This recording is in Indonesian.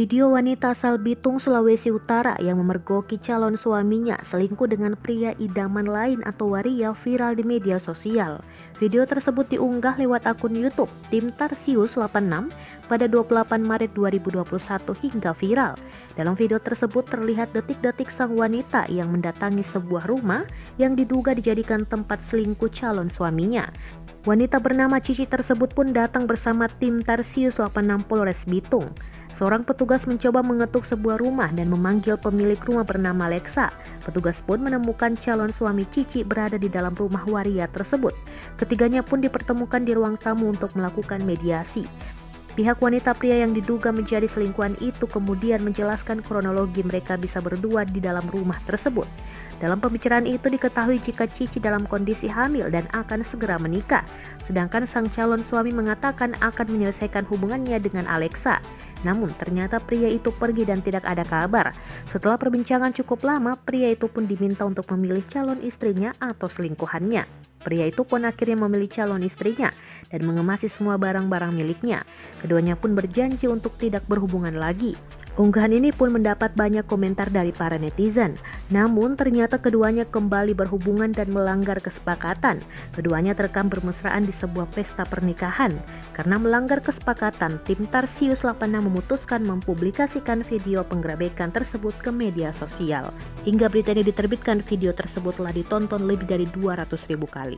Video wanita asal Bitung, Sulawesi Utara yang memergoki calon suaminya selingkuh dengan pria idaman lain atau waria viral di media sosial. Video tersebut diunggah lewat akun YouTube Tim Tarsius 86 pada 28 Maret 2021 hingga viral. Dalam video tersebut terlihat detik-detik sang wanita yang mendatangi sebuah rumah yang diduga dijadikan tempat selingkuh calon suaminya. Wanita bernama Cici tersebut pun datang bersama tim Tarsius 86 Polres Bitung. Seorang petugas mencoba mengetuk sebuah rumah dan memanggil pemilik rumah bernama Leksa. Petugas pun menemukan calon suami Cici berada di dalam rumah waria tersebut. Ketiganya pun dipertemukan di ruang tamu untuk melakukan mediasi. Pihak wanita pria yang diduga menjadi selingkuhan itu kemudian menjelaskan kronologi mereka bisa berdua di dalam rumah tersebut. Dalam pembicaraan itu diketahui jika Cici dalam kondisi hamil dan akan segera menikah, sedangkan sang calon suami mengatakan akan menyelesaikan hubungannya dengan Alexa. Namun ternyata pria itu pergi dan tidak ada kabar. Setelah perbincangan cukup lama, pria itu pun diminta untuk memilih calon istrinya atau selingkuhannya. Pria itu pun akhirnya memilih calon istrinya dan mengemasi semua barang-barang miliknya. Keduanya pun berjanji untuk tidak berhubungan lagi. Unggahan ini pun mendapat banyak komentar dari para netizen. Namun ternyata keduanya kembali berhubungan dan melanggar kesepakatan. Keduanya terekam bermesraan di sebuah pesta pernikahan. Karena melanggar kesepakatan, tim Tarsius 86 memutuskan mempublikasikan video penggerebekan tersebut ke media sosial. Hingga berita ini diterbitkan, video tersebut telah ditonton lebih dari 200.000 kali.